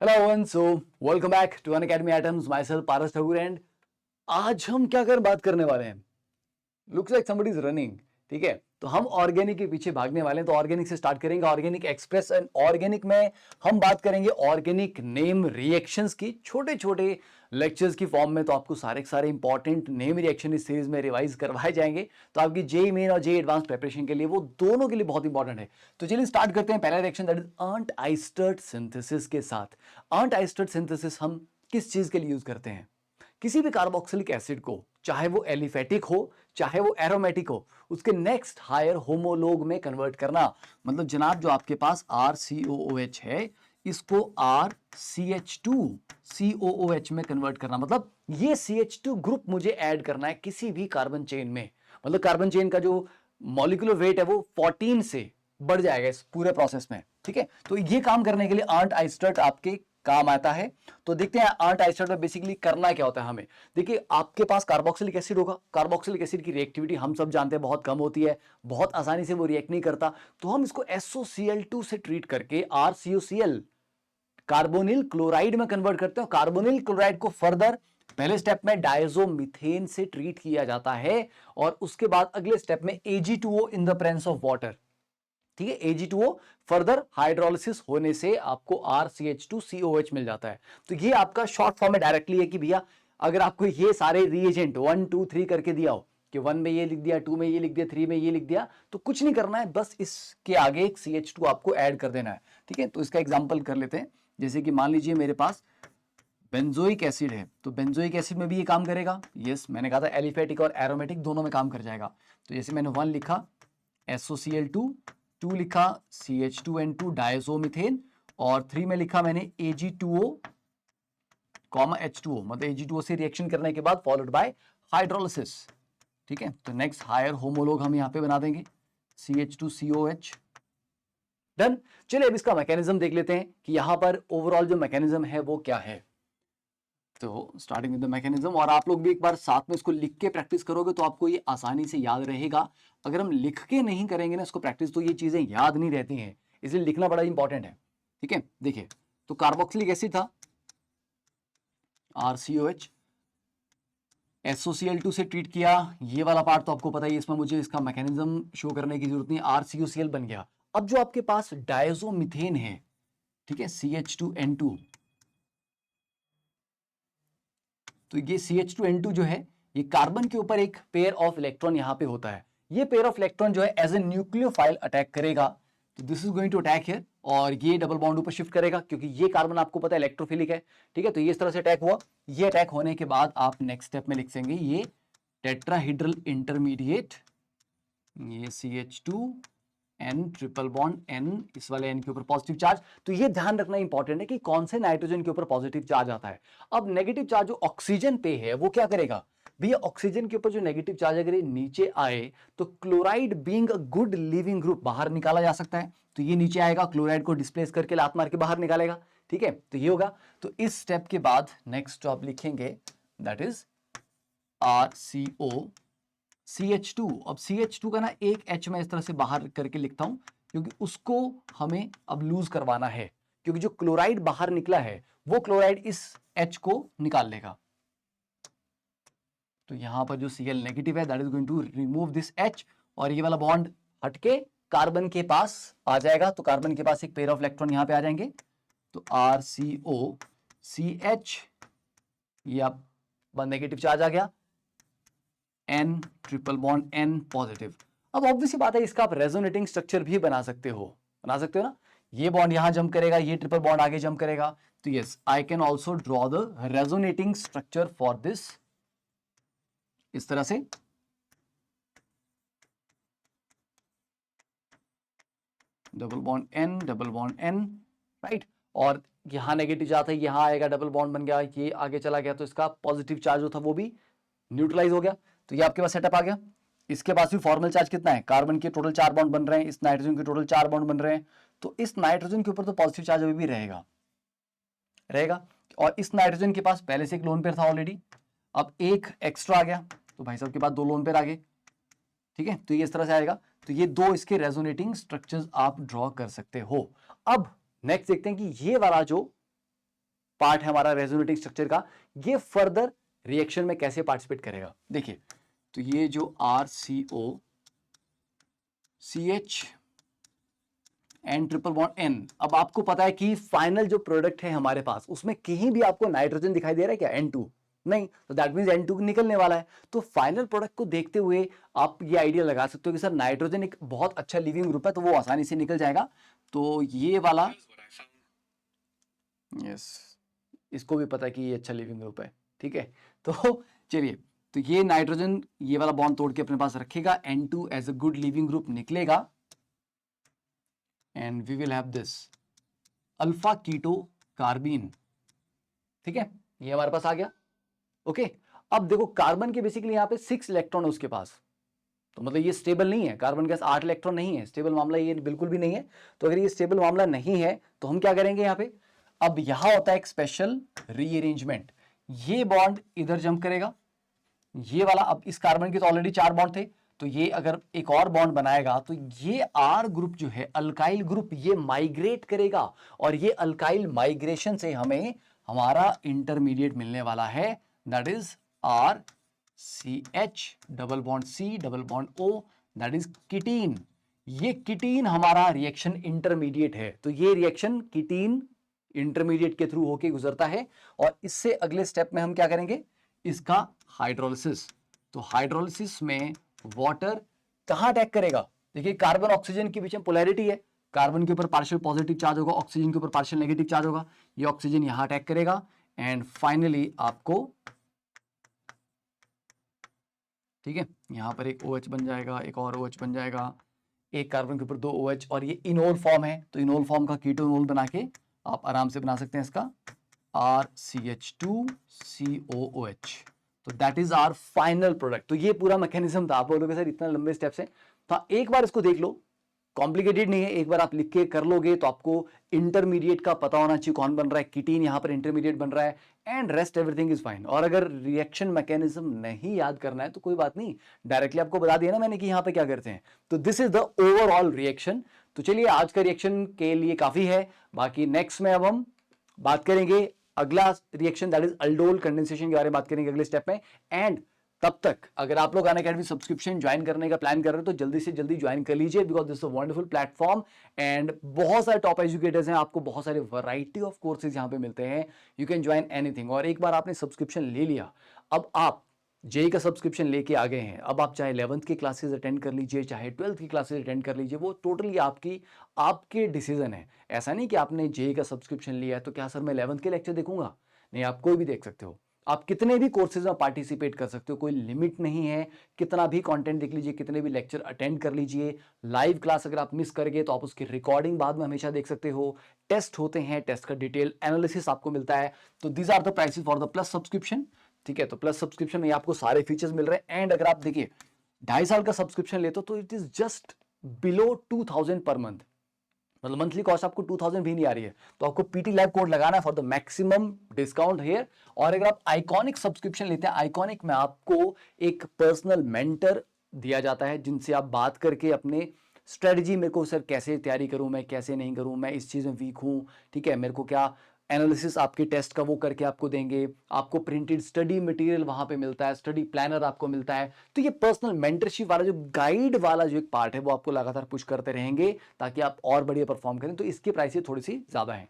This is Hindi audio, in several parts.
Hello everyone, so welcome back to Unacademy Atoms. Myself Paras Thakur and आज हम क्या कर बात करने वाले हैं। Looks like somebody is running. ठीक है, तो हम ऑर्गेनिक के पीछे भागने वाले हैं। तो ऑर्गेनिक से स्टार्ट करेंगे, ऑर्गेनिक एक्सप्रेस एंड ऑर्गेनिक में हम बात करेंगे ऑर्गेनिक नेम रिएक्शंस की, छोटे छोटे लेक्चर्स की फॉर्म में। तो आपको सारे सारे इंपॉर्टेंट नेम रिएक्शन इस सीरीज में रिवाइज करवाए जाएंगे। तो आपकी जेई मेन और जेई एडवांस प्रिपरेशन के लिए वो दोनों के लिए बहुत इंपॉर्टेंट है। तो चलिए स्टार्ट करते हैं पहला reaction, that is Arndt Eistert synthesis के साथ। अर्नट आइस्टर्ट सिंथेसिस हम किस चीज के लिए यूज करते हैं? किसी भी कार्बोक्सिलिक एसिड को, चाहे वो एलिफेटिक हो चाहे वो एरोमेटिक हो, उसके नेक्स्ट हायर होमोलोग में कन्वर्ट करना। मतलब जनाब, जो आपके पास RCOOH है, इसको RCH2COOH में कन्वर्ट करना। मतलब ये CH2 ग्रुप मुझे ऐड करना है किसी भी कार्बन चेन में। मतलब कार्बन चेन का जो मॉलिक्यूलर वेट है वो 14 से बढ़ जाएगा इस पूरे प्रोसेस में। ठीक है, तो ये काम करने के लिए अर्नट आइस्टर्ट आपके काम आता है। तो देखते हैं अर्नट आइस्टर्ट में बेसिकली करना क्या होता है हमें। देखिए, आपके पास कार्बोक्सिलिक एसिड होगा। कार्बोक्सिलिक एसिड की रिएक्टिविटी हम सब जानते हैं बहुत कम होती है, बहुत आसानी से वो रिएक्ट नहीं करता। तो हम इसको SOCl2 से ट्रीट करके RCOCl कार्बोनिल क्लोराइड में कन्वर्ट करते हैं। कार्बोनिल क्लोराइड को फर्दर पहले स्टेप में डायजोमीथेन से ट्रीट किया जाता है और उसके बाद अगले स्टेप में Ag2O in the presence of water. ठीक है, Ag2O फर्दर हाइड्रोलिसिस होने से आपको RCH2COH मिल जाता है। तो ये आपका शॉर्ट फॉर्म में डायरेक्टली है कि भैया अगर आपको ये सारे रिएजेंट 1 2 3 करके दिया हो कि 1 में ये लिख दिया, 2 में ये लिख दिया, 3 में ये लिख दिया, तो कुछ नहीं करना है, बस इसके आगे एक CH2 आपको ऐड कर देना है। ठीक है, तो इसका एग्जाम्पल कर लेते हैं। जैसे कि मान लीजिए मेरे पास बेंजोइक एसिड है, तो बेंजोइक एसिड में भी ये काम करेगा। यस, मैंने कहा था एलिफेटिक और एरोमेटिक दोनों में काम कर जाएगा। तो जैसे मैंने 1 लिखा SOCl2, 2 लिखा CH2N2 डायजोमीथेन, और 3 में लिखा मैंने Ag2O, H2O। मतलब Ag2O से रिएक्शन करने के बाद फॉलोड बाय हाइड्रोलिसिस। ठीक है, तो नेक्स्ट हायर होमोलोग हम यहां पे बना देंगे, CH2COH। डन। चलिए अब इसका मैकेनिज्म देख लेते हैं कि यहां पर ओवरऑल जो मैकेनिज्म है वो क्या है। तो स्टार्टिंग विद द मैकेनिज्म, और आप लोग भी एक बार साथ में इसको लिख के प्रैक्टिस करोगे तो आपको ये आसानी से याद रहेगा। अगर हम लिख के नहीं करेंगे ना इसको प्रैक्टिस, तो ये चीजें याद नहीं रहती हैं, इसलिए लिखना बड़ा इंपॉर्टेंट है। ठीक है, देखिए, तो कार्बोक्सिलिक एसिड था RCOH, SOCl2 से ट्रीट किया। ये वाला पार्ट तो आपको पता ही है, इसमें मुझे इसका मैकेनिज्म शो करने की जरूरत नहीं, RCOCl बन गया। अब जो आपके पास डायजोमीथेन है, ठीक है, CH2N2, तो ये CH2N2 जो है, ये कार्बन के ऊपर एक पेयर ऑफ इलेक्ट्रॉन यहां पे होता है। ये पेयर ऑफ इलेक्ट्रॉन जो है एज ए न्यूक्लियोफाइल अटैक करेगा। तो this is going to attack here, और ये डबल बॉन्ड ऊपर शिफ्ट करेगा क्योंकि ये कार्बन आपको पता है इलेक्ट्रोफिलिक है। ठीक है, तो ये इस तरह से अटैक हुआ। ये अटैक होने के बाद आप नेक्स्ट स्टेप में लिख देंगे ये टेट्राहीड्रल इंटरमीडिएट, ये CH2N ट्रिपल बॉन्ड N, इस वाले N के ऊपर पॉजिटिव चार्ज। तो ये ध्यान रखना इंपॉर्टेंट है कि कौन से नाइट्रोजन के ऊपर पॉजिटिव चार्ज आता है। अब नेगेटिव चार्ज जो ऑक्सीजन पे है वो क्या करेगा भैया, ऑक्सीजन के ऊपर जो नेगेटिव चार्ज अगर ये नीचे आए तो chloride being a good leaving group बाहर निकाला जा सकता है। तो ये नीचे आएगा, क्लोराइड को डिस्प्लेस करके लात मार के बाहर निकालेगा। ठीक है, तो ये होगा। तो इस स्टेप के बाद नेक्स्ट आप लिखेंगे दैट इज RCO CH2। अब CH2 का ना एक H मैं इस तरह से बाहर करके लिखता हूं क्योंकि उसको हमें अब लूज करवाना है, क्योंकि जो क्लोराइड बाहर निकला है वो क्लोराइड इस H को निकाल लेगा। तो यहां पर जो Cl नेगेटिव है that is going to remove this H, और ये वाला बॉन्ड हटके कार्बन के पास आ जाएगा। तो कार्बन के पास एक पेयर ऑफ इलेक्ट्रॉन यहां पे आ जाएंगे। तो RCO CH, ये अब नेगेटिव चार्ज आ गया, N triple bond N positive. अब ऑब्वियसली बात है, इसका आप रेजोनेटिंग स्ट्रक्चर भी बना सकते हो ना। ये बॉन्ड यहां जंप करेगा, ये ट्रिपल बॉन्ड आगे जंप करेगा। तो yes, I can also draw the resonating structure for this, इस तरह से। Double bond N, double bond N, right. और यहां नेगेटिव जाता है, यहां आएगा, डबल बॉन्ड बन गया, ये आगे चला गया, तो इसका पॉजिटिव चार्ज जो था वो भी न्यूट्रलाइज हो गया। तो ये आपके पास सेटअप आ गया। इसके पास भी फॉर्मल चार्ज कितना है, कार्बन के टोटल 4 बॉन्ड बन रहे हैं, इस नाइट्रोजन के टोटल 4 बॉन्ड बन रहे हैं। तो इस नाइट्रोजन के ऊपर तो पॉजिटिव चार्ज अभी भी रहेगा। और इस नाइट्रोजन के पास पहले से एक लोन पेयर था ऑलरेडी, अब एक एक्स्ट्रा आ गया, तो भाई साहब के पास 2 लोन पेयर आ गए। ठीक है, तो ये इस तरह से आएगा। तो ये 2 इसके रेजोनेटिंग स्ट्रक्चर्स आप ड्रॉ कर सकते हो। अब नेक्स्ट देखते हैं कि ये वाला जो पार्ट है हमारा रेजोनेटिंग स्ट्रक्चर का, ये फर्दर रिएक्शन में कैसे पार्टिसिपेट करेगा। देखिए तो ये जो RCO CH N triple bond N, अब आपको पता है कि फाइनल जो प्रोडक्ट है हमारे पास उसमें कहीं भी आपको नाइट्रोजन दिखाई दे रहा है क्या? N2 नहीं, तो दैट मींस N2 निकलने वाला है। तो फाइनल प्रोडक्ट को देखते हुए आप ये आइडिया लगा सकते हो कि सर नाइट्रोजन एक बहुत अच्छा लिविंग ग्रुप है, तो वो आसानी से निकल जाएगा। तो ये वाला, यस, इसको भी पता है कि ये अच्छा लिविंग ग्रुप है, ठीक है। तो चलिए, तो ये नाइट्रोजन ये वाला बॉन्ड तोड़ के अपने पास रखेगा, N2 as a good leaving group निकलेगा, and we will have this alpha keto carbene, ठीक है, ये हमारे पास आ गया। ओके, अब देखो कार्बन के बेसिकली यहाँ पे 6 इलेक्ट्रॉन है उसके पास, तो मतलब ये स्टेबल नहीं है, कार्बन के पास 8 इलेक्ट्रॉन नहीं है, स्टेबल मामला ये बिल्कुल भी नहीं है। तो अगर ये स्टेबल मामला नहीं है तो हम क्या करेंगे यहाँ पे, अब यहां होता है एक स्पेशल रीअरेंजमेंट, ये बॉन्ड इधर जंप करेगा, ये वाला, अब इस कार्बन के तो ऑलरेडी 4 बॉन्ड थे, तो ये अगर एक और बॉन्ड बनाएगा तो ये R ग्रुप जो है अल्काइल ग्रुप, ये माइग्रेट करेगा, और ये अल्काइल माइग्रेशन से हमें हमारा इंटरमीडिएट मिलने वाला है, that is RCH double bond C double bond O, that is ketene. ये कीटीन हमारा रिएक्शन इंटरमीडिएट है, तो ये रिएक्शन कीटीन इंटरमीडिएट के थ्रू होके गुजरता है, और इससे अगले स्टेप में हम क्या करेंगे, इसका हाइड्रोलिसिस। तो हाइड्रोलिसिस में वाटर कहां अटैक करेगा, देखिए कार्बन ऑक्सीजन के बीच में पोलैरिटी है, कार्बन के ऊपर पार्शियल पॉजिटिव चार्ज होगा, ऑक्सीजन के ऊपर पार्शियल नेगेटिव चार्ज होगा, ये ऑक्सीजन यहां अटैक करेगा, एंड फाइनली आपको, ठीक है, यहां पर एक OH बन जाएगा, एक और OH बन जाएगा, एक कार्बन के ऊपर 2 OH, और ये इनोल फॉर्म है, तो इनोल फॉर्म का कीटोनोल बना के आप आराम से बना सकते हैं इसका RCH2COOH। तो that is our final product. तो ये पूरा मैकेनिज्म था। आप बोलोगे सर इतना लंबे स्टेप्स हैं, तो एक बार इसको देख लो, कॉम्प्लिकेटेड नहीं है, एक बार आप लिख के कर लोगे तो आपको इंटरमीडिएट का पता होना चाहिए कौन बन रहा है, कीटीन यहां पर इंटरमीडिएट बन रहा है, and rest everything is fine. और अगर रिएक्शन मैकेनिज्म नहीं याद करना है तो कोई बात नहीं, डायरेक्टली आपको बता दिया ना मैंने कि यहां पे क्या करते हैं। तो this is the overall reaction. तो चलिए आज का रिएक्शन के लिए काफी है, बाकी नेक्स्ट में अब हम बात करेंगे अगला reaction, that is aldol condensation के बारे में बात करेंगे अगले स्टेप में। एंड तब तक अगर आप लोग अनअकैडमी सब्सक्रिप्शन ज्वाइन करने का प्लान कर रहे हो तो जल्दी से जल्दी ज्वाइन कर लीजिए, because this is a wonderful platform, and बहुत सारे टॉप एजुकेटर्स हैं, आपको बहुत सारे वैरायटी ऑफ कोर्सेज यहां पे मिलते हैं, यू कैन ज्वाइन एनीथिंग। और एक बार आपने सब्सक्रिप्शन ले लिया, अब आप जेई का सब्सक्रिप्शन लेके आ गए हैं, अब आप चाहे 11th की क्लासेस अटेंड कर लीजिए, चाहे 12th की क्लासेस अटेंड कर लीजिए, वो टोटली आपके डिसीजन है। ऐसा नहीं कि आपने जेई का सब्सक्रिप्शन लिया है तो क्या सर मैं 11th के लेक्चर देखूंगा, नहीं, आप कोई भी देख सकते हो, आप कितने भी कोर्सेज में पार्टिसिपेट कर सकते हो, कोई लिमिट नहीं है, कितना भी कंटेंट देख लीजिए, कितने भी लेक्चर अटेंड कर लीजिए। लाइव क्लास अगर आप मिस कर गए तो आप उसकी रिकॉर्डिंग बाद में हमेशा देख सकते हो, टेस्ट होते हैं, टेस्ट का डिटेल एनालिसिस आपको मिलता है। तो these are the prices for the plus subscription, ठीक है। तो प्लस सब्सक्रिप्शन में आपको सारे फीचर्स मिल रहे हैं, एंड अगर आप देखिए 2.5 साल का सब्सक्रिप्शन लेते हो तो it is just below 2000 per month, मतलब मंथली कॉस्ट आपको 2000 भी नहीं आ रही है। तो आपको पीटी लैब कोड लगाना है for the maximum discount here. और अगर आप आइकॉनिक सब्सक्रिप्शन लेते हैं, आइकॉनिक में आपको एक पर्सनल मेंटर दिया जाता है जिनसे आप बात करके अपने स्ट्रेटजी, मेरे को सर कैसे तैयारी करूं, मैं कैसे नहीं करूं, मैं इस चीज़ में वीक हूं, ठीक है, मेरे को क्या एनालिसिस आपके टेस्ट का वो करके आपको देंगे, आपको प्रिंटेड स्टडी मटेरियल वहां पे मिलता है, स्टडी प्लानर आपको मिलता है। तो ये पर्सनल मेंटरशिप वाला जो गाइड वाला जो एक पार्ट है वो आपको लगातार पुश करते रहेंगे ताकि आप और बढ़िया परफॉर्म करें। तो इसकी प्राइसेस थोड़ी सी ज्यादा है।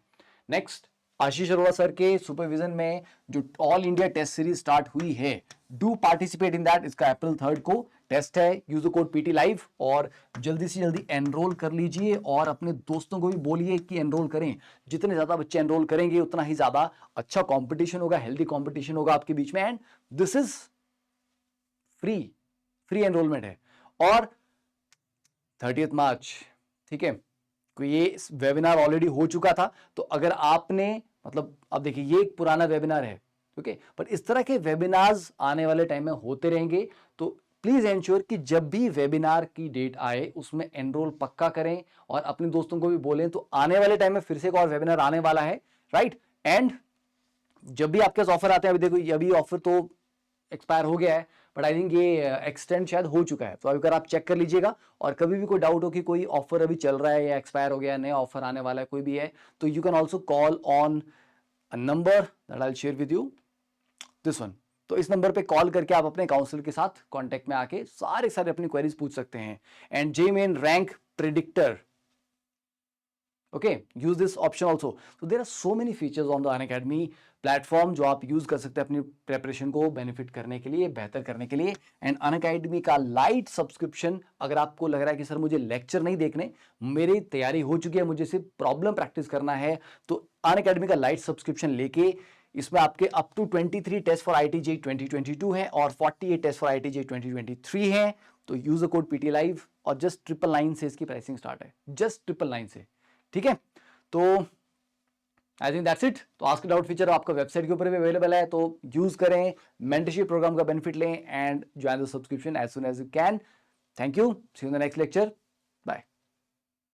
नेक्स्ट, आशीष अरोड़ा सर के सुपरविजन में जो all India test series start हुई है, डू पार्टिसिपेट इन दैट। इसका अप्रैल 3 को टेस्ट है, use the code PT live, और जल्दी से जल्दी एनरोल कर लीजिए और अपने दोस्तों को भी बोलिए कि एनरोल करें। जितने ज्यादा बच्चे एनरोल करेंगे उतना ही ज्यादा अच्छा कंपटीशन होगा, हेल्दी कंपटीशन होगा आपके बीच में। And this is free enrolment है, और 30 मार्च, ठीक है, ये वेबिनार ऑलरेडी हो चुका था। तो अगर आपने, मतलब अब देखिए ये एक पुराना वेबिनार है, ओके, पर इस तरह के वेबिनार्स आने वाले टाइम में होते रहेंगे। तो प्लीज एंश्योर कि जब भी वेबिनार की डेट आए उसमें एनरोल पक्का करें और अपने दोस्तों को भी बोलें। तो आने वाले टाइम में फिर से एक और वेबिनार आने वाला है, राइट। एंड जब भी आपके पास ऑफर आते हैं, अभी देखो अभी ऑफर तो एक्सपायर हो गया है, बट आई थिंक ये एक्सटेंड शायद हो चुका है। तो अगर आप चेक कर लीजिएगा, और कभी भी कोई डाउट हो कि कोई ऑफर अभी चल रहा है या एक्सपायर हो गया, नया ऑफर आने वाला है, कोई भी है, तो you can also call on a number that I'll share with you, this one. तो इस नंबर पे कॉल करके आप अपने काउंसलर के साथ कांटेक्ट में आके सारे अपनी क्वेरीज पूछ सकते हैं. And JMain rank predictor, okay, use this option also. So there are so many features on the Unacademy platform जो आप यूज कर सकते हैं अपनी प्रेपरेशन को बेनिफिट करने के लिए, बेहतर करने के लिए. एंड अनअकैडमी का लाइट सब्सक्रिप्शन, अगर आपको लग रहा है कि सर मुझे लेक्चर नहीं देखने, मेरी तैयारी हो चुकी है, मुझे सिर्फ प्रॉब्लम प्रैक्टिस करना है, तो अनअकैडमी का लाइट सब्सक्रिप्शन लेके इसमें आपके up to 23 test for IIT-JEE 2022 है और 48 टेस्ट फॉर IIT-JEE 2023 है. तो use the code PT Live और जस्ट 999 से इसकी प्राइसिंग स्टार्ट है, जस्ट 999 से. ठीक है, तो आई थिंक दैट्स इट. तो आस्क डाउट फीचर आपका वेबसाइट के ऊपर भी अवेलेबल है, तो यूज करें, मेंटरशिप प्रोग्राम का बेनिफिट लें and join the subscription as soon as you can. Thank you, see you in the next lecture.